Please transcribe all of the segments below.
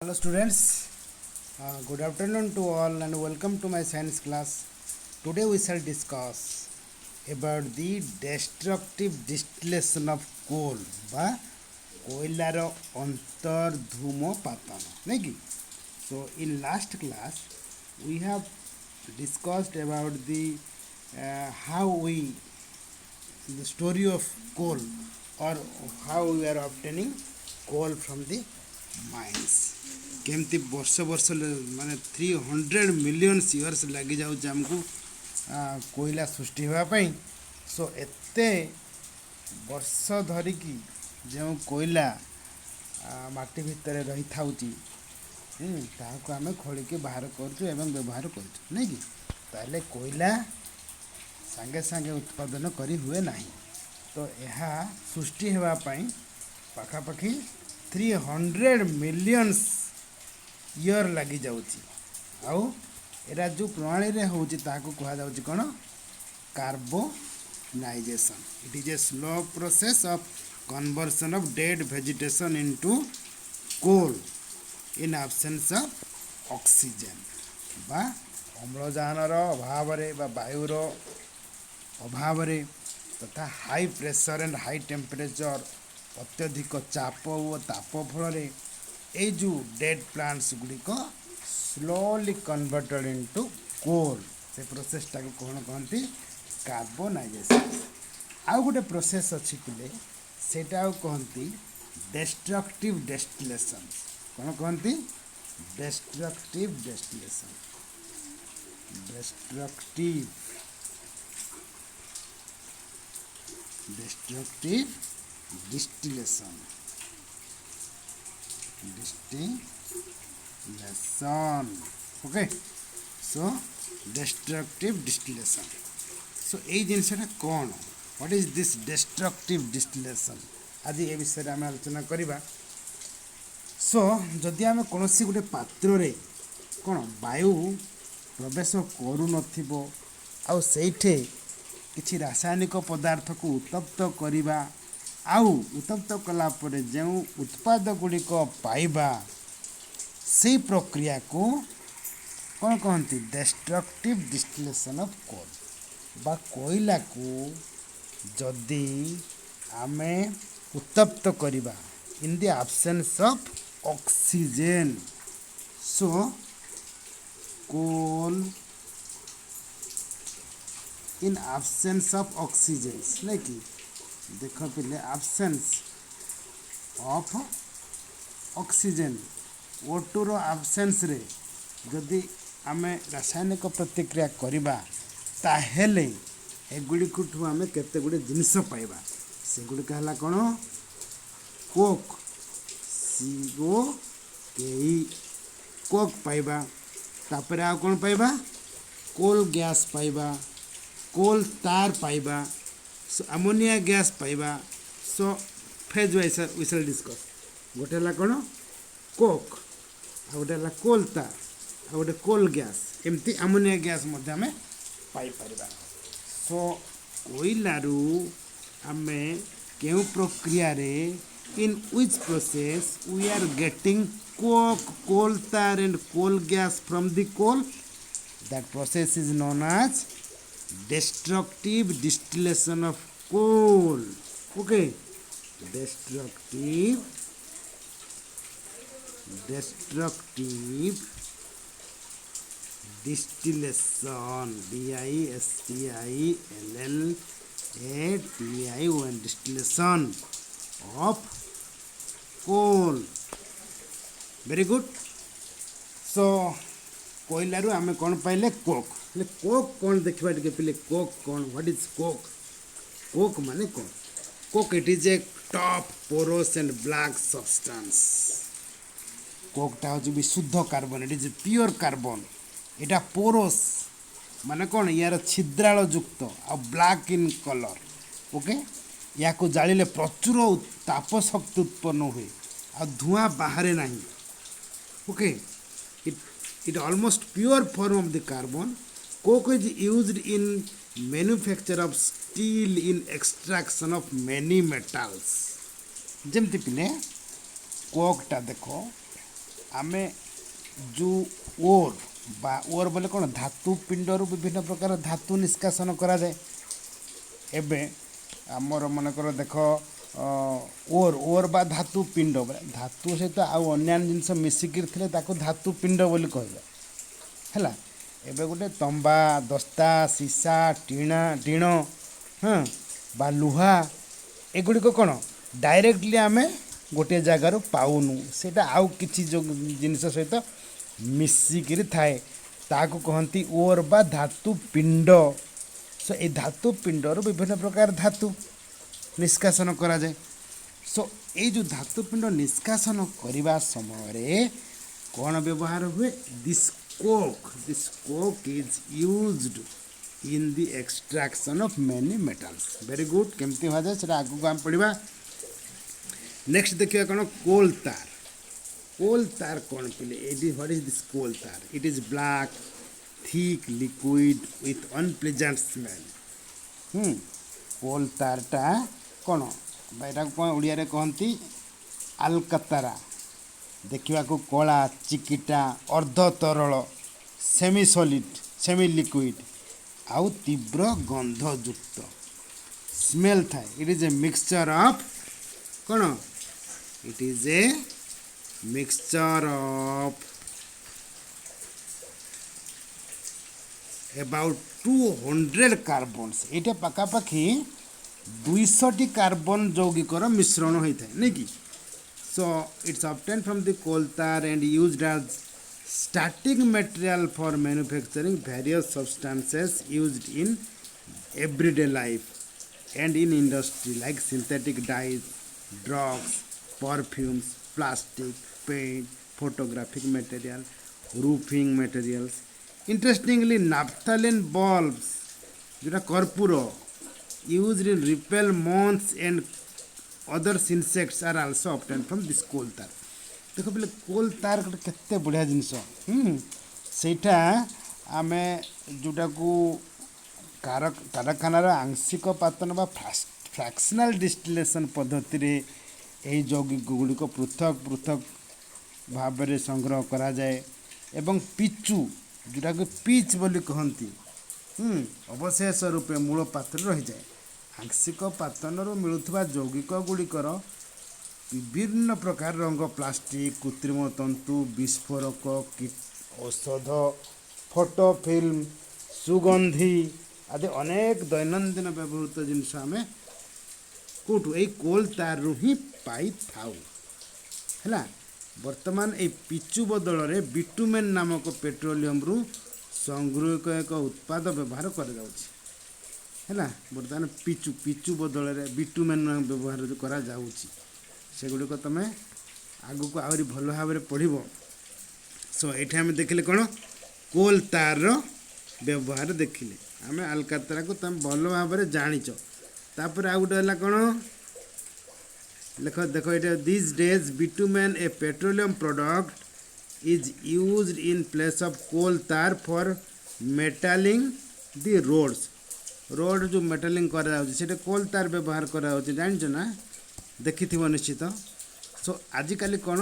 Hello students, good afternoon to all and welcome to my science class. Today we shall discuss about the destructive distillation of coal বা কয়লার অন্তর্ধূম পাতন নাকি so in last class we have discussed about the how we the story of coal or how we are obtaining coal from the mines केमती वर्ष वर्ष माने 300 million years लगी जाऊँ आमको कोयला सृष्टि होगापाई सो एते वर्ष धरिकी जो कोयला माटी भितर रही था आम खोलिकी बाहर कर व्यवहार कर नहीं कि ताले कोयला सांगे सांगे उत्पादन करी हुए नहीं तो यह सृष्टि होगापाई पाखापाखि 300 मिलियंस इयर लगी जाऊँगी आउ एरा जो प्रणाली रे होची ताको कहा जाउची कोन carbonization it is a slow process of conversion of dead vegetation into coal in absence of oxygen बा अम्लजानर अभाव रे बा वायुर अभाव रे तथा high pressure and high temperature अत्यधिक चाप और ताप फल ये जो डेड प्लांट्स गुड़िक स्लोली कन्वर्टेड इनटू कोल से प्रोसेस टाक कौन कहती कार्बोनाइजेशन आउ गोटे प्रोसेस अच्छी पिले सेटा कहती डेस्ट्रक्टिव डेस्टिलेशन कौन कहती destructive distillation destructive destructive distillation okay so destructive distillation so এই জিনিসটা কোন what is this destructive distillation আজি এই বিষয়ে আমি আলোচনা করিবা so যদি আমি কোনসি গোটে পাত্ରରେ কোন বায়ু প্রবেশ করু নথিব ଆଉ ସେଇঠে किसी रासायनिक पदार्थ को उत्तप्त करवा आउ उत्तप्त कला परे जो उत्पाद गुड़िक पाइबा से प्रक्रिया को कौन कहती डेस्ट्रक्टिव डिस्टिलेशन ऑफ कोल बा कोयला को जदि आमे उत्तप्त करवा in the absence of oxygen so coal in absence of oxygen नहीं कि देख पे absence of oxygen O2 row absence रे जदि आमे रासायनिक प्रतिक्रिया करिबा ताहेले एगुड़ी कुठु आमे केते गुडी जिनिस पाइबा से गुडी कहला कोन कोक CO के कोक पाइबा तापरे आ कोन पाइबा कोल गैस पाइबा कोल तार पाइबा सो अमोनिया गैस पाइबा so phase wise we shall discuss गोटे ला कोन कोक आ गोटे ला कोल तार आ गोटे कोल गैस एमती अमोनिया गैस मध्ये हमें पाई परिबा सो कोइलारू हमें केउ प्रक्रिया रे in which process we are getting coke coal tar and coal gas from the coal that process is known as destructive distillation of coal okay destructive distillation distillation distillation of coal very good so कोयलारू आमे कौन पाइले Coke ले Coke कौन देखा टे पे Coke कौन what is Coke Coke माने कौन Coke it is A top Porus and black substance Kokta हूँ विशुद्ध carbon it is pure carbon इटा पोरोस माने कौन यार छिद्राल युक्त आ ब्लैक इन कलर ओके या को जालिले प्रचुर ताप शक्ति उत्पन्न हुए आ धुआं बाहर नहीं okay it almost pure form of the carbon coke is used in manufacture of steel in extraction of many metals जेमती पिले कोकटा देखो आमे जो ओर बा ओर बोले कौन धातु पिंडर विभिन्न प्रकार धातु निष्कासन करा जाए एबे आमर मनकर देख ओर ओर बा धातु पिंड बोले धातु सहित आउ अन्य जिनस मिसिकिर थिले ताको धातु पिंड बोली कहबे हैला एबे गोटे तंबा दस्ता सीसा टीणा टीण हाँ बा लुहा एगुड़िक कौन डायरेक्टली आमे गोटे जगार पाऊनु सेटा आउ किछि जो जिनिस सहित मिसिकिर थाए ताको कहती ओर बा धातु पिंड सो ए धातु पिंडर विभिन्न प्रकार धातु निष्कासन करा जाए सो ये जो धातु पिंड निष्कासन करने समय कौन व्यवहार हुए this Coke is used in the extraction of many metals very good केमती हो जाए सेटा आगु आम पढ़ा नेक्स्ट देखिए कौन कोल तार कौन पिले what is this coal tar it is black thick liquid with unpleasant smell coal तारटा कौन यहाँ कौन ओडिया रे कहती आलकातारा देखा कला चिकिटा अर्ध तरल सेमी सॉलिड सेमी लिक्विड आउ तीव्र गंधयुक्त स्मेल थाए it is a mixture of कौन it is a mixture of about 200 carbons ये पखापाखि 200 कार्बन यौगिकर मिश्रण होता है नहीं कि so it's obtain from the coal tar and used as starting material for manufacturing various substances used in everyday life and in industry like synthetic dyes, drugs, perfumes, plastic, paint, photographic material, roofing materials. Interestingly, naphthalene bulbs, jota कर्पूर used in repel moths and other insects are also obtained from this coal tar. देख पे कोल तार केते बढ़िया जिनस सेटा आमे जोटा को कारखानार आंशिक पातन बा फ्रैक्शनल डिस्टिलेशन पद्धति रे एही यौगिक गुड़िक पृथक पृथक भाव में संग्रह करा जाए एवं पिचू जोटा को पिच बोली कहती अवशेष रूपे मूल पात्र रही जाए आंशिक पातन मिलुवा यौगिक गुड़िकर विभिन्न प्रकार रंग प्लास्टिक कृत्रिम तंतु विस्फोरक औषध फोटो फिल्म सुगंधी आदि अनेक दैनंदिन व्यवहृत जिनस आम कौटू ये कोल तार ही पाई थाउ है बर्तमान ये पिचु बदल में बिटुमेन नामक पेट्रोलियम रु संगृहित एक उत्पाद व्यवहार कर बर्तमान पिचु पिचु बदल में बिटुमेन व्यवहार करा सेगुड़िक तुम आग को आहरी भल भाव में पढ़ सो ये आम देखिले कौन कोल तार व्यवहार देखिले आम आलकातरा को तुम भल भाव में जाच तापर आ गोटे है कौन लेख देख ये this days bitumen a petroleum product is used in place of coal tar for metalling the roads road जो मेटालिंग करा कोल तार व्यवहार करा जान ना देखि निश्चित सो आजिकल कौन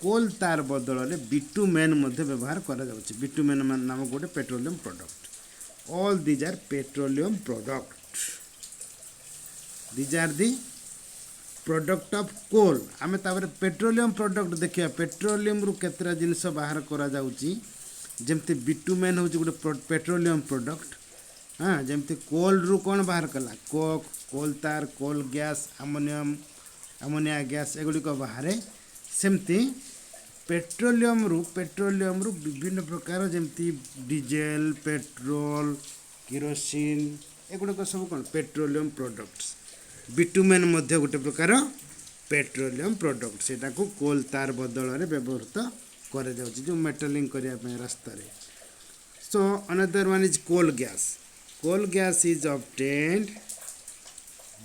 कोल तार बदल में बिटुमेन व्यवहार करा बिटुमेन नाम गोटे petroleum product all these are petroleum product these are the product of coal आम पेट्रोलियम प्रोडक्ट देखिए पेट्रोलियम रु केतरा जिनस बाहर करा जमती बिटुमेन हूँ गोटे पेट्रोलियम प्रोडक्ट हाँ जमती कोल रु कौन बाहर कला कोक कोल तार कोल गैस अमोनिया गैस एगुड़िक बाहर सेमती पेट्रोलियम रु विभिन्न प्रकार जमती डीजेल पेट्रोल केरोसिन एगुड़िक सब कौन पेट्रोलियम प्रोडक्ट्स बिटुमेन मध्य गोटे प्रकार पेट्रोलियम प्रोडक्ट सेटा को कोल तार बदल में व्यवहृत कर जो मेटलिंग करने रास्ता so another one is coal gas is obtained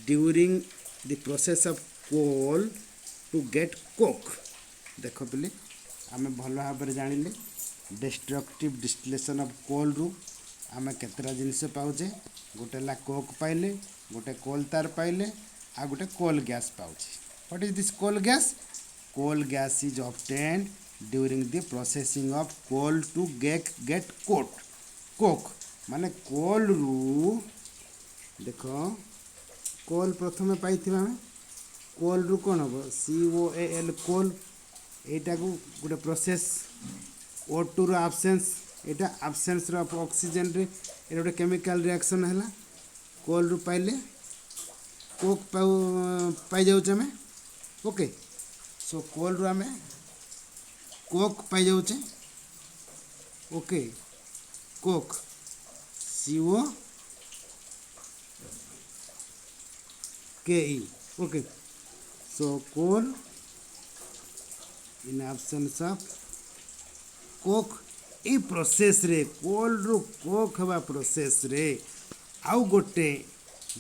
during the process of coal to get coke देख पे आम भल भाव में जानिले डिस्ट्रक्टिव डिस्टिलेशन ऑफ कोल रु आम केतरा जिनस पाउचे गोटे ला कोक पाइले गोटे कोल तार पाइले आ गोटे कोल गैस पाउचे what is this coal gas is obtained during the processing of coal to get coke माने कोल रु देख कोल प्रथम पाई कोल रु कौन हम COAL कोल एटा को गोटे प्रोसेस O2 रो एब्सेंस एटा एब्सेंस रो ऑक्सीजन रे एटा गोटे केमिकल रिएक्शन हैला कोल रु पाइले कोक पाई जाउछ हमें ओके सो कोल रु हमें कोक पाई जाउछे okay coke COKE okay so coal in absence of coke a process रे कोल रु कोक हवा प्रोसेस रे आउ गोटे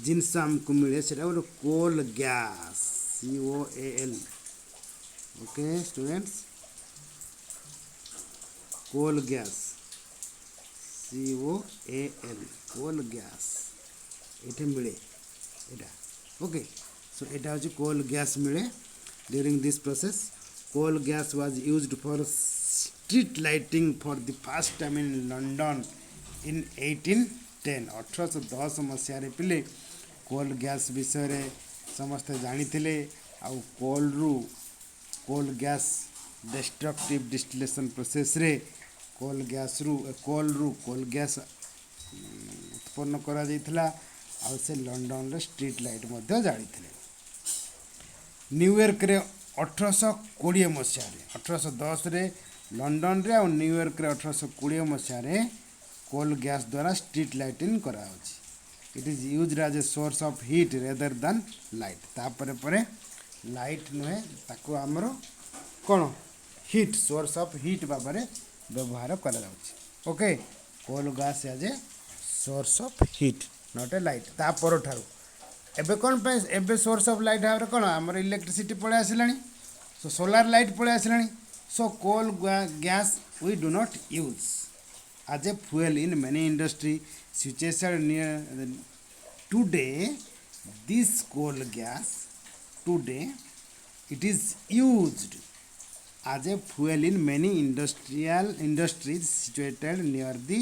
जिनस हमको मिले से coal gas COAL okay students coal gas COAL coal gas ये मिले एटा ओके सो एटा हूँ कोल गैस मिले during this process coal gas was used for street lighting for the first time in London in 1810 1810 मसीह पिले coal gas विषय समस्ते जानी आउ coal gas destructive distillation process रे कोल गैस उत्पन्न करा जाइथिला आउ से लंडन रे स्ट्रीट लाइट मध्य जानी न्यूयॉर्क रे 1820 मसीह 1810 रे लंडन रे और न्यूयॉर्क रे 1820 मसीह कोल गैस द्वारा स्ट्रीट लाइटिंग करा it is used as a source of heat rather than light तापर परे लाइट नुहे ताको हमरो कोन हीट सोर्स ऑफ हीट बाबरे व्यवहार करा जाउछि okay coal gas as a source of heat not a light तापर ठारू एबे कोन पे एबे सोर्स ऑफ लाइट हावर कोन हमर इलेक्ट्रिसिटी पळे आसिलानी सो सोलार लाइट पळे आसिलानी so coal gas we do not use as a fuel in many industry situated near today this coal gas today it is used as a fuel in many industries situated near the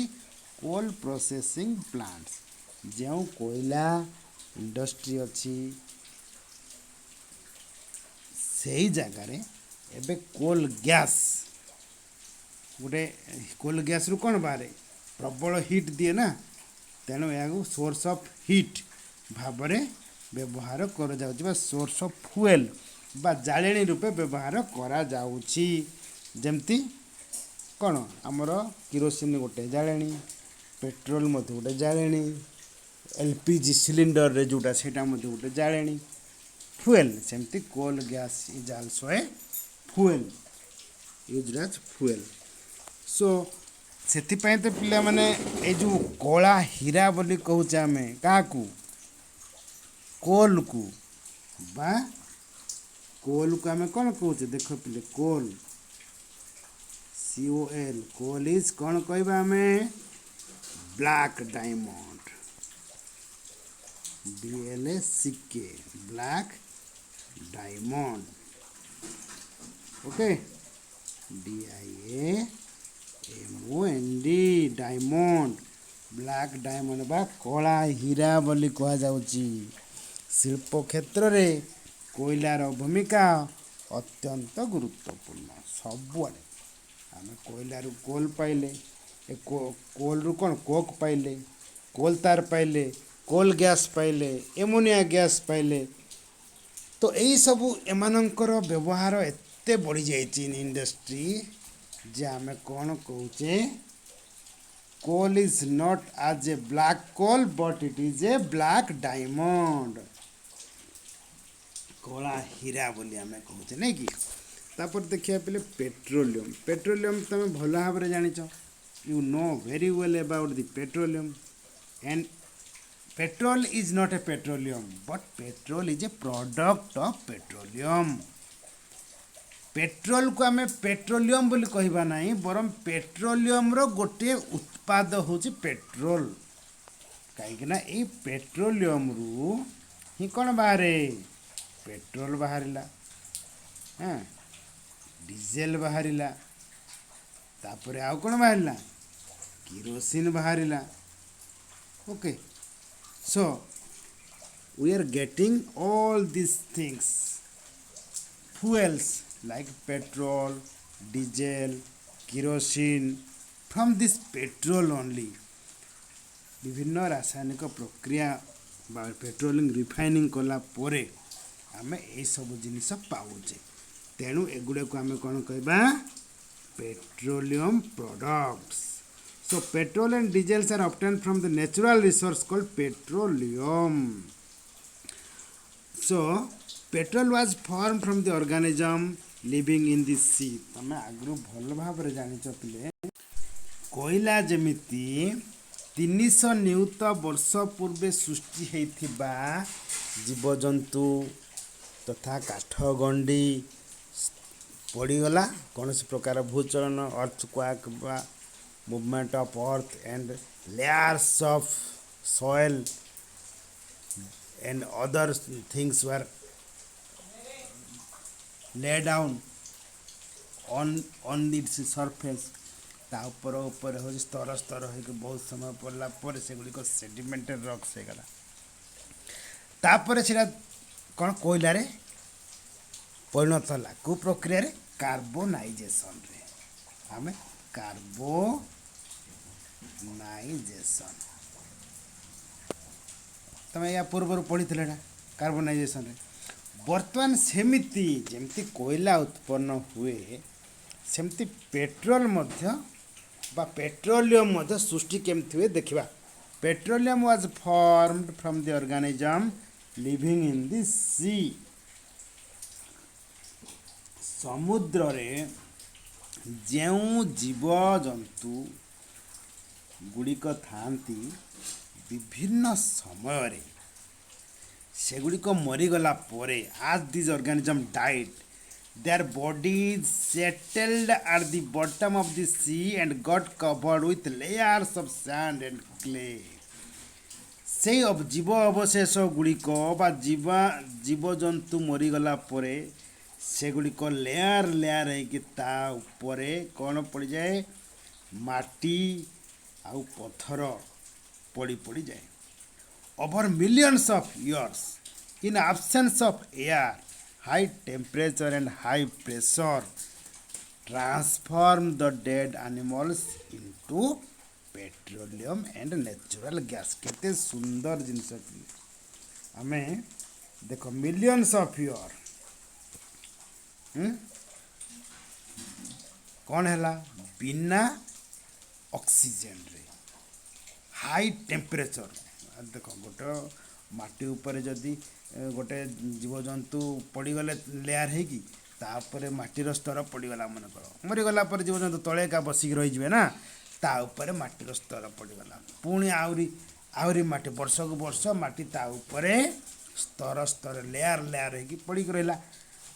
coal processing plants जो कोयला industry अच्छी से जगार एबे कोल gas गोटे coal gas रु कौन बाहर प्रबल हिट दिए ना तेणु या सोर्स ऑफ हिट भाव व्यवहार कर सोर्स ऑफ फ्यूएल बा जाले रूपे व्यवहार करा जमती कौन आमर किरोसिन गोटे जाले पेट्रोल गोटे जाले LPG सिलिंडर रे जोटा सेटा गोटे जाले फ्यूएल सेमती coal gas is also a fuel used as fuel so सेतिपाई तो पिला माने ए जो कला हीरा बोली कहूचे आम क्या कोल को बा कोल को आम कौन कहूचे देख पिले कोल COL कोल इज कौन कहबा आम black diamond BLACK black diamond okay DIAMOND diamond black diamond बा कला हीरा बोली कह जाउची शिल्प क्षेत्र रे कोयलार भूमिका अत्यंत गुरुत्वपूर्ण सबुआड़े आम कोयलारू कोल पाइले कोल रु कौन कोक पाइले कोल तार पाइले कोल गैस पाइले एमोनिया गैस पाइले तो यही सबू एमानंकर व्यवहार एते बढ़ी जाइए इन इंडस्ट्री जे आम कौन कहचे coal is not as a black coal but it is a black diamond कला हीरा बोली आम कहचे नहीं कि तापर देखिए पे पेट्रोलियम तुम भल भाव जाच you know very well about the petroleum and petrol is not a petroleum but petrol is A product of petroleum petrol को आम पेट्रोलियम बोली कहबा नहीं बरम पेट्रोलियम रो गोटे उत्पाद होची पेट्रोल कहीं ना ये पेट्रोलियम रु ही कौन बाहर पेट्रोल बाहर हाँ डीजेल बाहर तापर आउ कौन बाहर किरोसिन बाहर okay so we are getting all these things fuels like petrol diesel kerosene from this petrol only विभिन्न रासायनिक प्रक्रिया पेट्रोलिंग रिफाइनिंग कला पोरे आमे ए सब जिनिस पाउचे तेणु एगुड़े को आमे कौन कहबा petroleum products so petrol and diesels are obtained from the natural resource called petroleum so petrol was formed from the organism living in the sea तमे आगु भल भाव रे जानिच पिले कोयला जेमिति 300 नियुत वर्ष पूर्वे सृष्टि होइथिबा जीवजंतु तथा काठ गंडी पड़ीगला कौन से प्रकार भूचलन अर्थक्वेक बा movement of earth and layers of soil and other things were laid down on its surface ता ऊपर ऊपर हो स्तर स्तर हो बहुत समय पड़ला पर से गुडी को सेडिमेंटेड रॉक्स हे गला तापर सेटा कोन कोयला रे परिणत होला को प्रक्रिया रे कार्बोनाइजेशन रे हमें कार्बोनाइजेशन तमे या पूर्व पढ़ी कार्बोनाइजेशन रे वर्तमान सेमिति जेमती कोयला उत्पन्न हुए सेमती पेट्रोल मध्य बा पेट्रोलियम मध्य सृष्टि केमती हुए देखिबा petroleum was formed from the organism living in the sea समुद्र रे जेउ जीव जंतु गुड़िक थांती विभिन्न समय रे सेगुड़िक मरीगला परे आज this organism died their bodies settled at the bottom of the sea and got covered with layers of sand and clay से जीव अवशेष गुड़िक जीवजंतु मरीगला परे सेगुड़िक लेयर लेयर होता उपरे कौन पड़ जाए माटी आउ पत्थर पड़ी पड़ी जाए over millions of years in absence of air high temperature and high pressure transform the dead animals into petroleum and natural gas केते सुंदर जिनस हमें देखो मिलियंस ऑफ ईयर कौन है बिना ऑक्सीजन रे हाई टेम्परेचर देखो गोटे माटी ऊपर जदि गोटे जीवजंतु पड़गले लेयर होगी तापर माटीर स्तर पड़गला मन कर मरीगला जीवजंतु तले का बसिक रही ना तापर माटीर स्तर पड़गला पुणी आहरी माटी वर्ष को वर्ष माटी ताऊपर स्तर स्तर लेयर लेयर होगी पड़ी रहा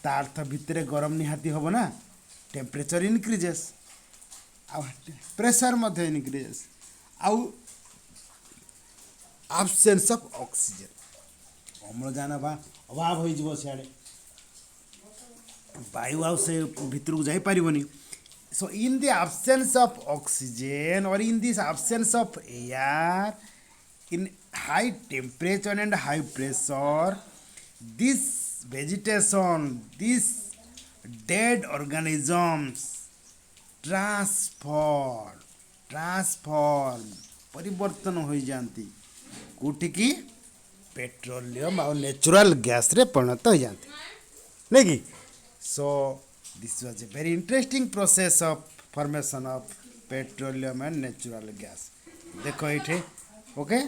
ता अर्थ भितर गरम निहाती हम ना टेम्परेचर इनक्रीजेस आ प्रेशर मध्य इनक्रीजेस आउ absence of oxygen अम्लजान अभाव हो सियाड़े वायु आउ से भितर को जाई पारिबनी so in the absence of oxygen और in this absence of air in high temperature and high pressure this vegetation this dead organisms transform परिवर्तन हो जाती कोटि की पेट्रोलियम और नेचुरल गैस रे परिणत हो जाते नहीं कि so this was a very interesting process of formation of petroleum and natural gas देखो ये okay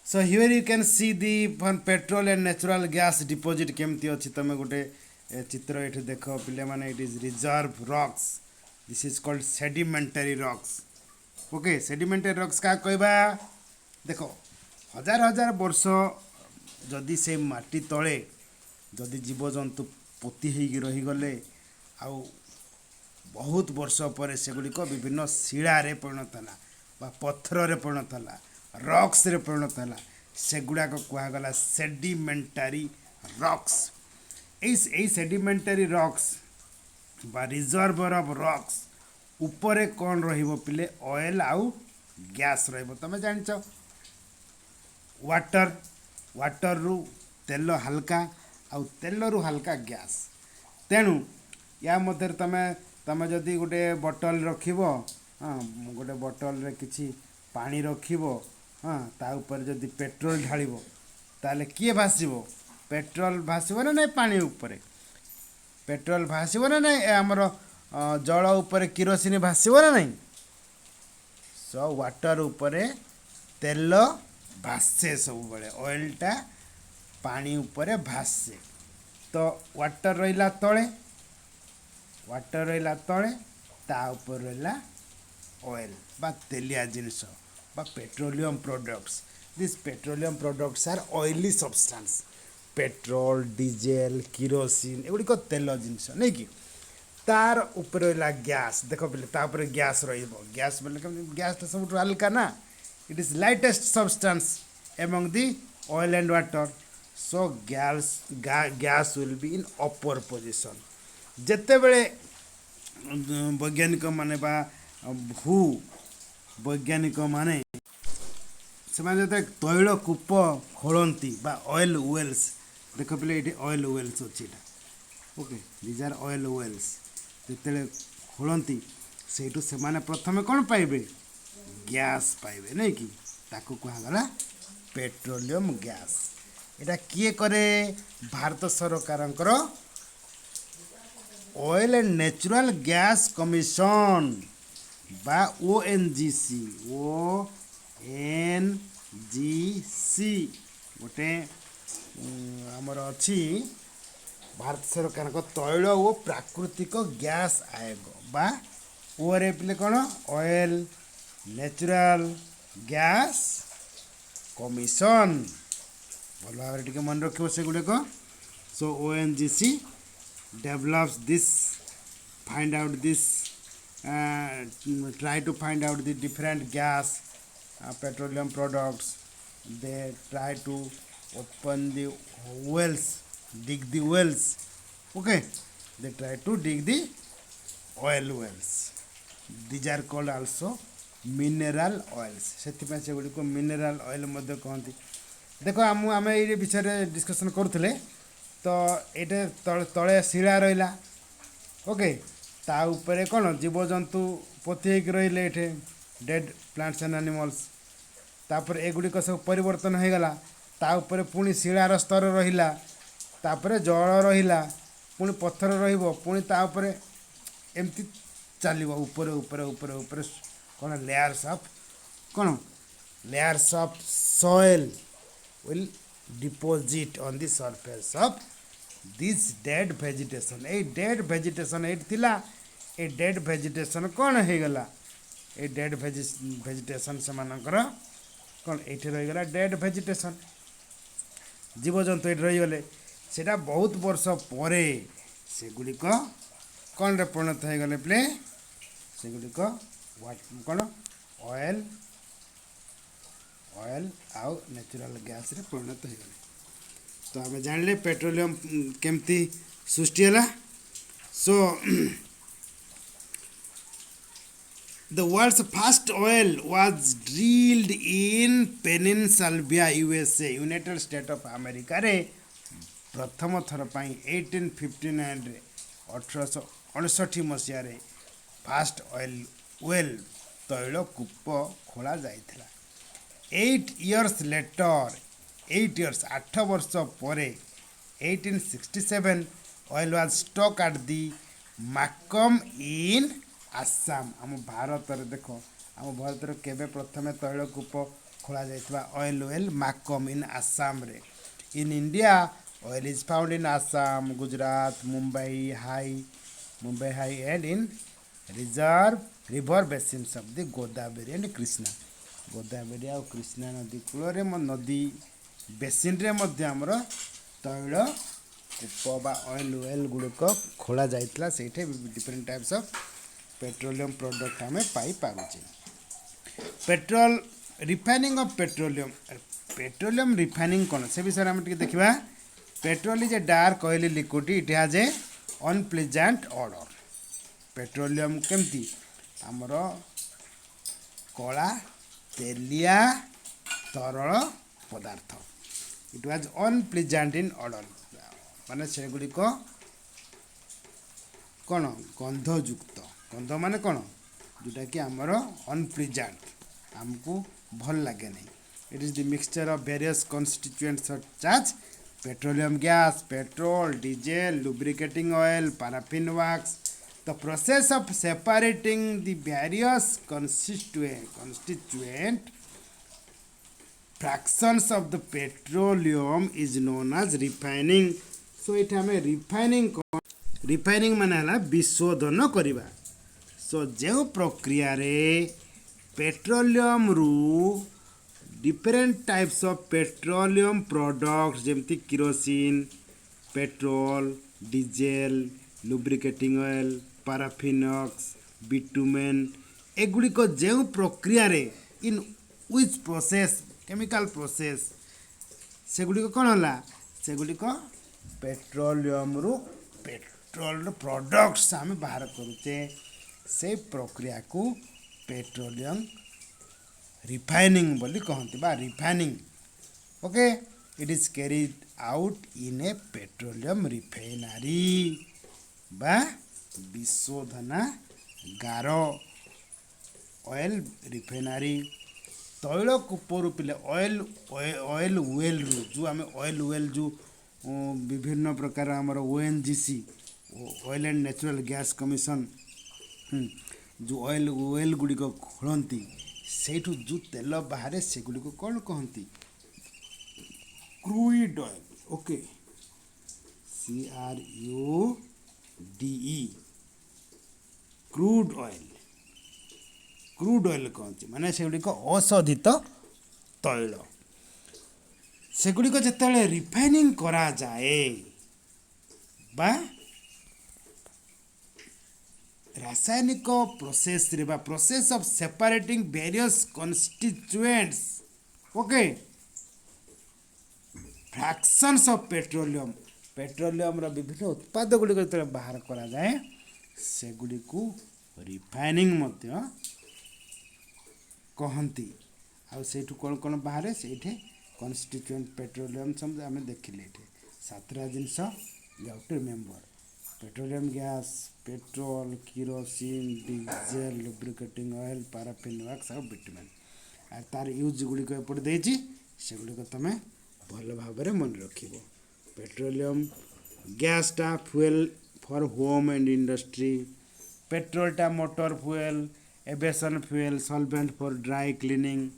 so here you can see the petrol and natural gas deposit केमती अच्छी तुम गोटे चित्र ये देख पे मैंने it is reserve rocks this is called sedimentary rocks okay sedimentary rocks क्या कहबा देखो हजार हजार वर्ष जदि से माटी तले जदि जीवजंतु पोती होगी रहीगले आउ बहुत वर्ष पर सेगुड़िक विभिन्न शिलारे परिणत है पत्थर परिणत है रॉक्स रे परिणत है सेगुड़ाक कहगला सेडिमेंटरी रॉक्स यही सेडिमेंटरी रॉक्स बा रिजर्वर ऑफ रॉक्स ऊपर कौन रहिबो पिले ऑयल आउ गैस रहिबो तमे जानछ वाटर वाटर रु तेल हल्का आउ तेल रु हल्का गैस तेणु या मध्य तमे तमे जदि गोटे बोतल रखिबो हाँ गोटे बोतल रे किछि पानी रखिबो हाँ ता ऊपर जदि पेट्रोल ढालिबो ताले किए भासिबो पेट्रोल भासिबो ना नहीं पानी ऊपर पेट्रोल भासिबो ना नहीं हमर जल ऊपर किरोसिन भासिबो ना नहीं सो वाटर ऊपर तेल भासे सब बड़े ऑयलटा पानी ऊपर भासे तो वाटर रहिला तळे वाटर रहिला तळे ता ऊपर रहिला ऑयल बा तेलिया जिनिस बा petroleum products this petroleum products are oily substance petrol diesel kerosene एगुड़ी को तेल जिनिस नहीं कि तार ऊपर रहिला गैस देख पे तापर गैस रहिबो गैस बोले गैस तो सब हल्का ना it is lightest substance among the oil and water so gas will be in upper position जेते बेले वैज्ञानिक माने बा भू वैज्ञानिक माने से तैल कूप खोलती बा ऑयल वेल्स देख पे ये ऑयल वेल्स अच्छी okay these are oil wells जिते खोलती से प्रथम कौन पाइबे गैस पाइबे नहीं कि ताकू कहगला पेट्रोलियम गैस एटा किए करे भारत सरकार oil and natural gas commission बा ONGC गोटे आमर अच्छी भारत सरकार को तैल और प्राकृतिक गैस आयोग बा ओरे पिले कौन ऑयल नेचुरल गैस कमिशन भल भाव मन रख से गुड़ाक सो ONGC develops this find out this try to find out the different gas petroleum products they try to open the wells dig the wells okay they try to dig the oil wells these are called also mineral oils से गुड़ी को mineral oil कहती देख आम ये विषय discussion करुले तो ये तले शिला रहा ओके ता ऊपर कौन जीवजंतु पोती रही डेड प्लांट्स एंड एनिमल्स तापर एगुड़िक सब परिवर्तन हो गला ता ऊपर पुणी शिलार स्तर रहिला तापर जल रहिला पुणी पत्थर रहिबो पुणी ता ऊपर एमती चलिबो ऊपर ऊपर ऊपर ऊपर कौन layers of soil will deposit on the surface of this dead vegetation ए डेड वेजिटेशन ए थिला ए डेड वेजिटेशन कौन हो गला ए डेड वेजिटेशन से मानकर कौन ये रहीगला डेड वेजिटेशन जीवजंतु ये रहीगले सेटा बहुत वर्ष पर सेगुड़िक कौन रे परिणत हो गले प्ले सेगुड़िक कौन ऑयल ऑयल आउ नेचुरल गैस रे परिणत हो गले तो आम जानले पेट्रोलियम केमती सृष्टि है सो the world's first oil was drilled in Pennsylvania USA United States of America रे प्रथम थर पाई 1859 रे 1859 मसीह रे फास्ट ऑयल वेल तैल कूप खोला जाइथिला 8 years later 8 years 8 वर्ष पर 1867 oil was stuck at the Macomb in Assam आम भारत रे देख आम भारत रे केबे प्रथमे तैल कूप खोला जाइतबा ऑयल वेल माकम इन आसाम रे in India oil is found in Assam Gujarat Mumbai high and in reserve river basins of the Godavari and Krishna Godavari और कृष्णा नदी कूल नदी बेसिन रे मध्य आमर तैल कूप बा ऑयल वेल गुड़िक खोला जाइतला सेठे different types of petroleum product आम पाइपे petrol refining of petroleum refining कौन से विषय में देखा petrol is a dark oily liquid it has an unpleasant odour petroleum केमती आमर कला तेलिया तरल पदार्थ it was unpleasant in odour माने से गुड़िक कौन गंधयुक्त गंध माने कौन जोटा कि आमर अनप्लीजेंट आमको भल लगे नहीं it is the mixture of various constituents such as petroleum gas petrol diesel lubricating oil paraffin wax the process of separating the various constituent fractions of the petroleum is known as refining so it हमें refining माने हला विशोधन करिबा so जो प्रक्रिया रे petroleum रु different types of petroleum products जेमति kerosene petrol diesel lubricating oil paraffin wax bitumen एगुड़िक जो प्रक्रिया रे in which process chemical process सेगुड़िक कौन है सेगुड़िक पेट्रोलियम रु पेट्रोल प्रोडक्ट्स आम बाहर करुचे से प्रक्रिया को पेट्रोलियम रिफाइनिंग बोली कहते बा refining okay it is carried out in A petroleum refinery बा विशोधनागार ऑयल रिफाइनरी तैल कूपर पिले ऑयल वेल रु जो आम ऑयल वेल जो विभिन्न प्रकार आमर ONGC oil and natural gas commission जो ऑयल वेल गुड़िक खोलती सेठू जो तेल बाहर से गुड़िक कौन कहती crude oil okay CRUDE crude oil कहते माने सेगुड़िक अशोधित तैल सेगुड़िक जिते रिफाइनिंग करा जाए बा रासायनिक प्रोसेस रे बा process of separating various constituents okay fractions of petroleum रो विभिन्न उत्पाद गुड़िक जो बाहर करा जाए सेगुड़ी को रिफाइनिंग मध्य कहती आठू कौन कौन बाहर से कन्स्टिट्यूएंट पेट्रोलियम समझ आम देखिले सातटा जिनस you have to remember petroleum gas petrol kerosene diesel lubricating oil paraffin wax और बिटुमेन और तार यूज गुड़िक एपटे देछि सेगुड़िक तुम भल भाव मन रख पेट्रोलियम गैसटा fuel for home and industry पेट्रोलटा motor fuel aviation fuel solvent for dry cleaning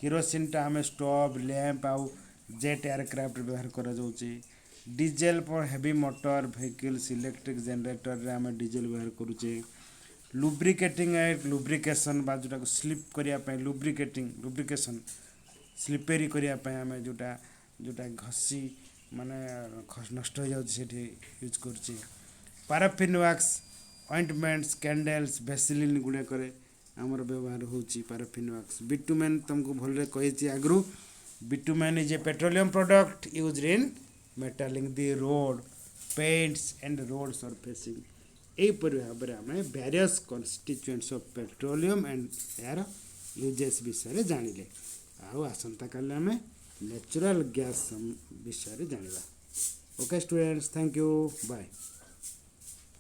किरोसिनटा आम स्टोव लैंप आउ जेट एयरक्राफ्ट व्यवहार करा जाउछि diesel for heavy motor vehicles electric generator रे आम डीजेल व्यवहार करूचे लुब्रिकेटिंग लुब्रिकेशन बा जोटा स्लिप करिया पय लुब्रिकेशन स्लिपेरी करिया पय आम जोटा जोटा घसी माने नष्ट हो जाउछि सेठी यूज करूचे paraffin wax ointments candles vaseline गुड़े करे आमर व्यवहार होची पैराफिन वैक्स बिटुमेन तुमको भलरे कहिछि आगरु bitumen is a petroleum product used in metalling the road paints and road surfacing एपरि भाव में आम various constituents of petroleum and यार यूजेस विषय जानिले आउ आसंता काले आम नेचुरल गैस विषय जानिबा okay students thank you bye.